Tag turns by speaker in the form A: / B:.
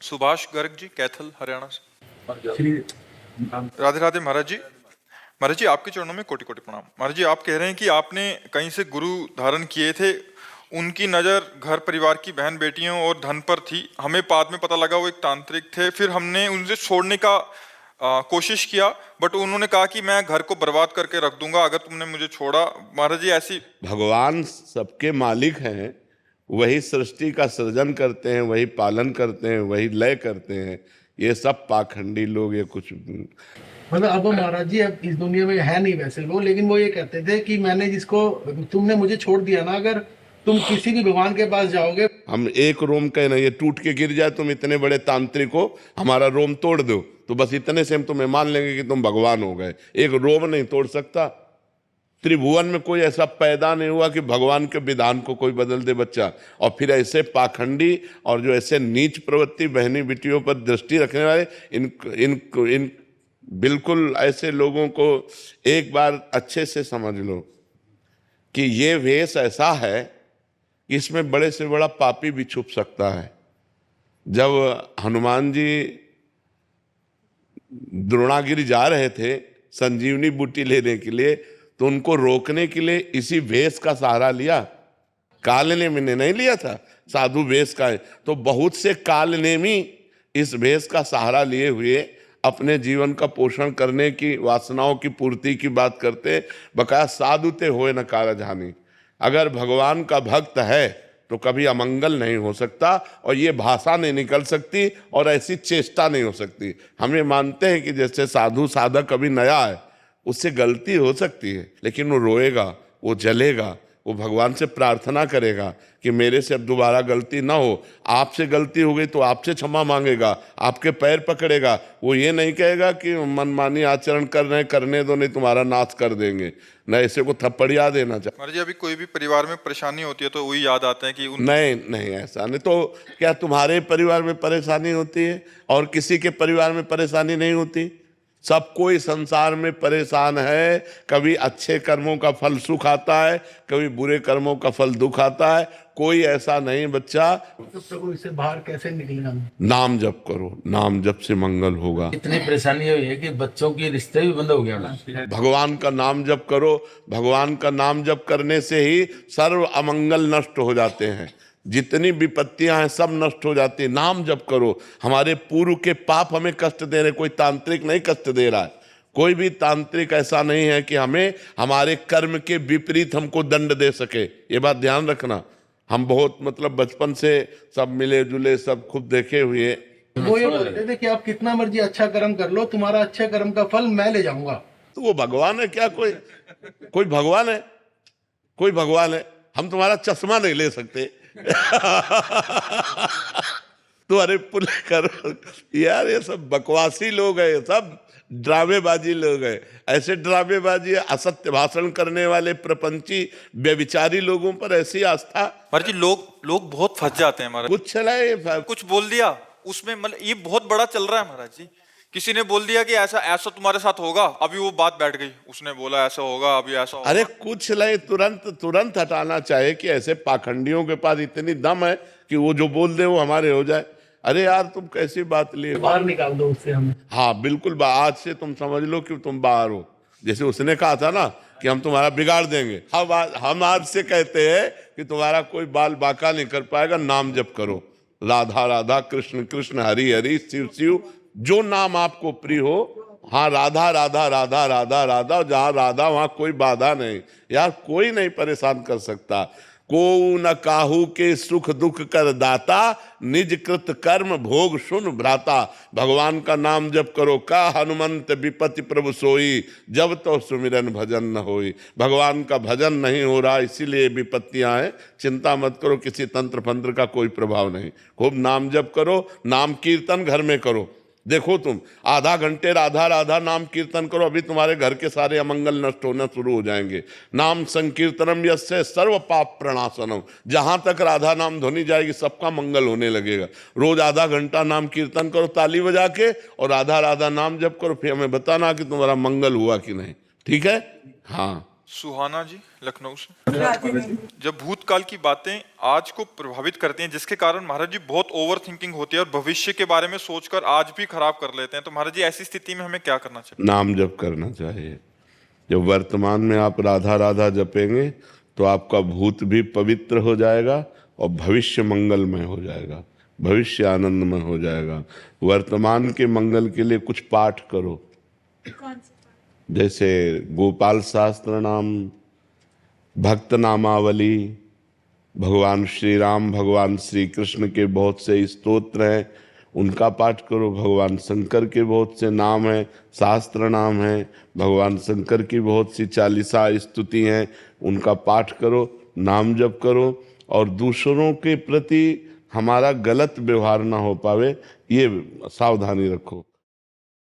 A: सुभाष गर्ग जी, कैथल, हरियाणा से।
B: श्री
A: राधे राधे महाराज जी। महाराज जी, आपके चरणों में कोटि कोटि प्रणाम। महाराज जी, आप कह रहे हैं कि आपने कहीं से गुरु धारण किए थे, उनकी नज़र घर परिवार की बहन बेटियों और धन पर थी। हमें बाद में पता लगा वो एक तांत्रिक थे। फिर हमने उनसे छोड़ने का कोशिश किया, बट उन्होंने कहा कि मैं घर को बर्बाद करके रख दूंगा अगर तुमने मुझे छोड़ा। महाराज जी, ऐसी
C: भगवान सबके मालिक हैं, वही सृष्टि का सृजन करते हैं, वही पालन करते हैं, वही लय करते हैं। ये सब पाखंडी लोग ये कुछ
B: मतलब अब महाराज जी अब इस दुनिया में है नहीं वैसे लोग, लेकिन वो ये कहते थे कि मैंने जिसको तुमने मुझे छोड़ दिया ना, अगर तुम किसी भी भगवान के पास जाओगे,
C: हम एक रोम का ना ये टूट के गिर जाए, तुम इतने बड़े तांत्रिक हो, हमारा रोम तोड़ दो, तो बस इतने से हम तुम्हें मान लेंगे कि तुम भगवान हो गए। एक रोम नहीं तोड़ सकता। त्रिभुवन में कोई ऐसा पैदा नहीं हुआ कि भगवान के विधान को कोई बदल दे बच्चा। और फिर ऐसे पाखंडी और जो ऐसे नीच प्रवृत्ति बहनी बेटियों पर दृष्टि रखने वाले इन बिल्कुल ऐसे लोगों को एक बार अच्छे से समझ लो कि ये वेश ऐसा है कि इसमें बड़े से बड़ा पापी भी छुप सकता है। जब हनुमान जी द्रोणागिरी जा रहे थे संजीवनी बूटी लेने के लिए, तो उनको रोकने के लिए इसी वेश का सहारा लिया। कालनेमी ने नहीं लिया था, साधु वेश का है। तो बहुत से कालनेमी इस वेश का सहारा लिए हुए अपने जीवन का पोषण करने की, वासनाओं की पूर्ति की बात करते। बकाया साधु ते होए न कारज हानि। अगर भगवान का भक्त है तो कभी अमंगल नहीं हो सकता, और ये भाषा नहीं निकल सकती, और ऐसी चेष्टा नहीं हो सकती। हम ये मानते हैं कि जैसे साधु साधक अभी नया है, उससे गलती हो सकती है, लेकिन वो रोएगा, वो जलेगा, वो भगवान से प्रार्थना करेगा कि मेरे से अब दोबारा गलती ना हो। आपसे गलती हो गई तो आपसे क्षमा मांगेगा, आपके पैर पकड़ेगा। वो ये नहीं कहेगा कि मनमानी आचरण कर रहे हैं, करने दो नहीं तुम्हारा नाश कर देंगे, न ऐसे को थप्पड़िया देना चाहिए।
A: महाराज जी, अभी कोई भी परिवार में परेशानी होती है तो वही याद आते हैं कि
C: नहीं नहीं, ऐसा नहीं। तो क्या तुम्हारे परिवार में परेशानी होती है और किसी के परिवार में परेशानी नहीं होती? सब कोई संसार में परेशान है। कभी अच्छे कर्मों का फल सुख आता है, कभी बुरे कर्मों का फल दुख आता है। कोई ऐसा नहीं बच्चा।
B: तो प्रभु इससे बाहर कैसे निकलेगा?
C: नाम जप करो, नाम जप से मंगल होगा।
D: इतनी परेशानी हुई है कि बच्चों की रिश्ते भी बंद हो गया।
C: भगवान का नाम जप करो। भगवान का नाम जप करने से ही सर्व अमंगल नष्ट हो जाते हैं। जितनी विपत्तियां हैं सब नष्ट हो जाती है। नाम जप करो। हमारे पूर्व के पाप हमें कष्ट दे रहे, कोई तांत्रिक नहीं कष्ट दे रहा है। कोई भी तांत्रिक ऐसा नहीं है कि हमें हमारे कर्म के विपरीत हमको दंड दे सके। ये बात ध्यान रखना। हम बहुत मतलब बचपन से सब मिले जुले, सब खुद देखे हुए।
B: वो ये बोलते थे कि आप कितना मर्जी अच्छा कर्म कर लो, तुम्हारा अच्छे कर्म का फल मैं ले जाऊंगा।
C: तो वो भगवान है क्या? कोई भगवान है? कोई भगवान है? हम तुम्हारा चश्मा नहीं ले सकते। तो अरे पुल कर यार, ये सब बकवासी लोग हैं, सब ड्रामेबाजी लोग हैं। ऐसे ड्रामेबाजी, असत्य भाषण करने वाले प्रपंची व्यभिचारी लोगों पर ऐसी आस्था।
A: महाराज जी, लोग बहुत फंस जाते हैं महाराज।
C: कुछ चलाए,
A: कुछ बोल दिया उसमें, मतलब ये बहुत बड़ा चल रहा है महाराज जी। किसी ने बोल दिया कि ऐसा ऐसा तुम्हारे साथ होगा, अभी वो बात बैठ गई। उसने बोला ऐसा होगा, अभी ऐसा होगा।
C: अरे कुछ नहीं, तुरंत हटाना चाहिए कि ऐसे पाखंडियों के पास इतनी दम है कि वो जो बोल दे वो हमारे हो जाए। अरे यार, तुम कैसी बात लिए?
B: बाहर निकाल दो उससे हमें।
C: हाँ बिल्कुल, आज से तुम समझ लो कि तुम बाहर हो। जैसे उसने कहा था ना कि हम तुम्हारा बिगाड़ देंगे, हम आज से कहते हैं कि तुम्हारा कोई बाल बाका नहीं कर पाएगा। नाम जप करो, राधा राधा, कृष्ण कृष्ण, हरि हरि, शिव शिव, जो नाम आपको प्रिय हो। हाँ, राधा राधा राधा राधा राधा, जहाँ राधा वहाँ कोई बाधा नहीं। यार कोई नहीं परेशान कर सकता। को न काहू के सुख दुख कर दाता, निज कृत कर्म भोग सुन भ्राता। भगवान का नाम जप करो। का हनुमंत विपत्ति प्रभु सोई, जब तो सुमिरन भजन न होई। भगवान का भजन नहीं हो रहा, इसीलिए विपत्तियां हैं। चिंता मत करो, किसी तंत्र फंत्र का कोई प्रभाव नहीं। खूब नाम जप करो। नाम कीर्तन घर में करो। देखो तुम आधा घंटे राधा राधा नाम कीर्तन करो, अभी तुम्हारे घर के सारे अमंगल नष्ट होना शुरू हो जाएंगे। नाम संकीर्तनम यस्य सर्व पाप प्रणाशनम। जहां तक राधा नाम ध्वनि जाएगी सबका मंगल होने लगेगा। रोज आधा घंटा नाम कीर्तन करो ताली बजा के, और राधा राधा नाम जप करो। फिर हमें बताना कि तुम्हारा मंगल हुआ कि नहीं। ठीक है? हाँ।
A: सुहाना जी लखनऊ से। जब भूतकाल की बातें आज को प्रभावित करती हैं, जिसके कारण महाराज जी बहुत ओवर थिंकिंग होती है और भविष्य के बारे में सोचकर आज भी खराब कर लेते हैं, तो महाराज जी ऐसी स्थिति में हमें क्या करना चाहिए?
C: नाम जप करना चाहिए। जब वर्तमान में आप राधा राधा जपेंगे तो आपका भूत भी पवित्र हो जाएगा और भविष्य मंगलमय हो जाएगा, भविष्य आनंदमय हो जाएगा। वर्तमान के मंगल के लिए कुछ पाठ करो, जैसे गोपाल शास्त्र नाम, भक्त नामावली, भगवान श्री राम भगवान श्री कृष्ण के बहुत से स्तोत्र हैं, उनका पाठ करो। भगवान शंकर के बहुत से नाम हैं, शास्त्र नाम हैं, भगवान शंकर की बहुत सी 40 स्तुति हैं, उनका पाठ करो, नाम जप करो। और दूसरों के प्रति हमारा गलत व्यवहार ना हो पावे, ये सावधानी रखो।